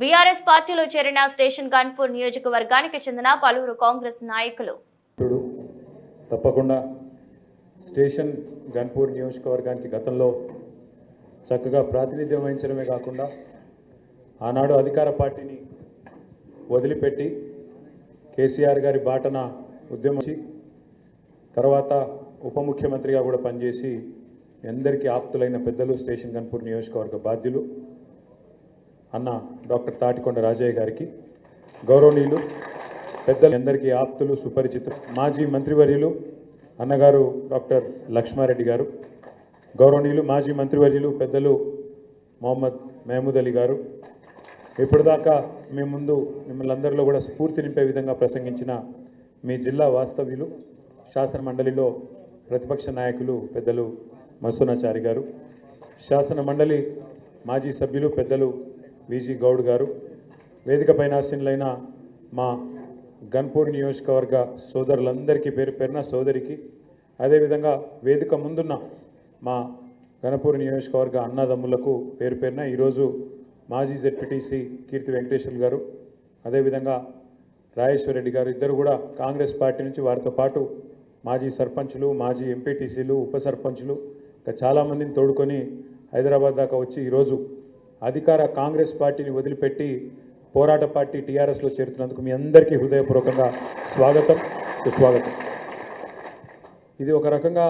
BRS పార్టీలో చేరిన station Ghanpur నియోజకవర్గానికి చెందిన పలువురు కాంగ్రెస్ నాయకులు తప్పకుండా స్టేషన్ గన్పూర్ నియోజకవర్గానికి గతంలో చక్కగా ప్రాతినిధ్యం వహించడమే కాకుండా ఆనాడు అధికార పార్టీని వదిలిపెట్టి కేసీఆర్ గారి బాటన ఉద్యమించి తర్వాత ఉప ముఖ్యమంత్రిగా కూడా పనిచేసి అందరికీ ఆప్తులైన పెద్దలు స్టేషన్ గన్పూర్ నియోజకవర్గ బాధ్యులు అన్న డాక్టర్ తాటికొండ రాజయ్య గారికి, గౌరవనీయులు పెద్దలందరికీ ఆప్తులు సుపరిచితులు మాజీ మంత్రివర్యులు అన్నగారు డాక్టర్ లక్ష్మారెడ్డి గారు, గౌరవనీయులు మాజీ మంత్రివర్యులు పెద్దలు మొహమ్మద్ మహమూద్ అలీ గారు, ఇప్పటిదాకా మీ ముందు మిమ్మల్ని అందరిలో కూడా స్ఫూర్తి నింపే విధంగా ప్రసంగించిన మీ జిల్లా వాస్తవ్యులు శాసన మండలిలో ప్రతిపక్ష నాయకులు పెద్దలు మసూనాచారి గారు, శాసన మండలి మాజీ సభ్యులు పెద్దలు విజి గౌడ్ గారు, వేదికపైన ఆసీనులైన మా గన్పూర్ నియోజకవర్గ సోదరులందరికీ పేరు పేరున సోదరికి, అదేవిధంగా వేదిక ముందున్న మా గన్పూర్ నియోజకవర్గ అన్నదమ్ములకు పేరు పేరున ఈరోజు మాజీ జెడ్పీటీసీ కీర్తి వెంకటేశ్వర్ గారు, అదేవిధంగా రాజేశ్వరరెడ్డి గారు ఇద్దరు కూడా కాంగ్రెస్ పార్టీ నుంచి, వారితో పాటు మాజీ సర్పంచులు, మాజీ ఎంపీటీసీలు, ఉప సర్పంచులు ఇంకా చాలామందిని తోడుకొని హైదరాబాద్ దాకా వచ్చి ఈరోజు అధికార కాంగ్రెస్ పార్టీని వదిలిపెట్టి పోరాట పార్టీ టీఆర్ఎస్లో చేరుతున్నందుకు మీ అందరికీ హృదయపూర్వకంగా స్వాగతం, సుస్వాగతం. ఇది ఒక రకంగా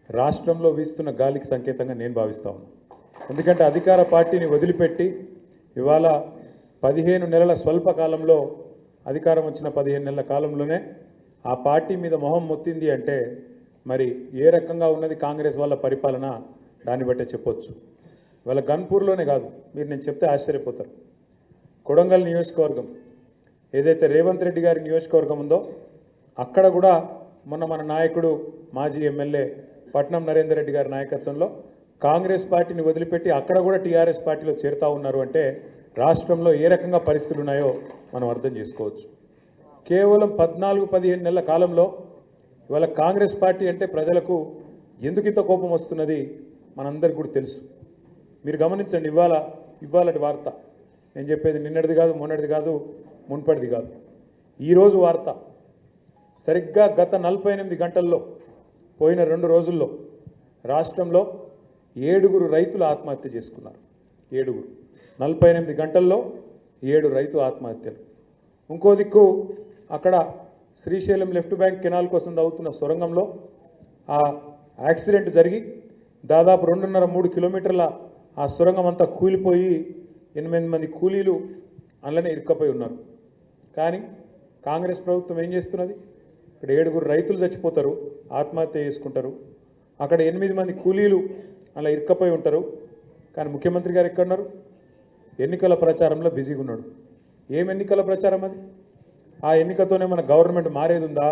రాష్ట్రంలో వీస్తున్న గాలికి సంకేతంగా నేను భావిస్తా ఉన్నాను. ఎందుకంటే అధికార పార్టీని వదిలిపెట్టి ఇవాళ 15 నెలల స్వల్ప కాలంలో, అధికారం వచ్చిన 15 నెలల కాలంలోనే ఆ పార్టీ మీద మొహం మొత్తింది అంటే మరి ఏ రకంగా ఉన్నది కాంగ్రెస్ వాళ్ళ పరిపాలన దాన్ని బట్టే చెప్పొచ్చు. ఇవాళ గన్పూర్లోనే కాదు, మీరు నేను చెప్తే ఆశ్చర్యపోతారు, కొడంగల్ నియోజకవర్గం ఏదైతే రేవంత్ రెడ్డి గారి నియోజకవర్గం ఉందో అక్కడ కూడా మొన్న మన నాయకుడు మాజీ ఎమ్మెల్యే పట్నం నరేందర్ రెడ్డి గారి నాయకత్వంలో కాంగ్రెస్ పార్టీని వదిలిపెట్టి అక్కడ కూడా టీఆర్ఎస్ పార్టీలో చేరుతూ ఉన్నారు అంటే రాష్ట్రంలో ఏ రకంగా పరిస్థితులు ఉన్నాయో మనం అర్థం చేసుకోవచ్చు. కేవలం 14-15 నెలల కాలంలో ఇవాళ కాంగ్రెస్ పార్టీ అంటే ప్రజలకు ఎందుకు ఇంత కోపం వస్తున్నది మనందరికీ కూడా తెలుసు. మీరు గమనించండి, ఇవాళటి వార్త నేను చెప్పేది నిన్నటిది కాదు, మొన్నటిది కాదు, మున్పటిది కాదు, ఈరోజు వార్త. సరిగ్గా గత 48 గంటల్లో, పోయిన 2 రోజుల్లో రాష్ట్రంలో 7 రైతులు ఆత్మహత్య చేసుకున్నారు. 48 గంటల్లో 7 రైతు ఆత్మహత్యలు. ఇంకో దిక్కు అక్కడ శ్రీశైలం లెఫ్ట్ బ్యాంక్ కెనాల్ కోసం తవ్వుతున్న సొరంగంలో ఆ యాక్సిడెంట్ జరిగి దాదాపు 2.5-3 కిలోమీటర్ల ఆ సొరంగం అంతా కూలిపోయి 8 మంది కూలీలు అందులోనే ఇరుక్కపోయి ఉన్నారు. కానీ కాంగ్రెస్ ప్రభుత్వం ఏం చేస్తున్నది? ఇక్కడ 7 రైతులు చచ్చిపోతారు, ఆత్మహత్య చేసుకుంటారు, అక్కడ 8 మంది కూలీలు అలా ఇరుక్కపోయి ఉంటారు. కానీ ముఖ్యమంత్రి గారు ఎక్కడున్నారు? ఎన్నికల ప్రచారంలో బిజీగా ఉన్నాడు. ఏం ఎన్నికల ప్రచారం అది? ఆ ఎన్నికతోనే మన గవర్నమెంట్ మారేది ఉందా?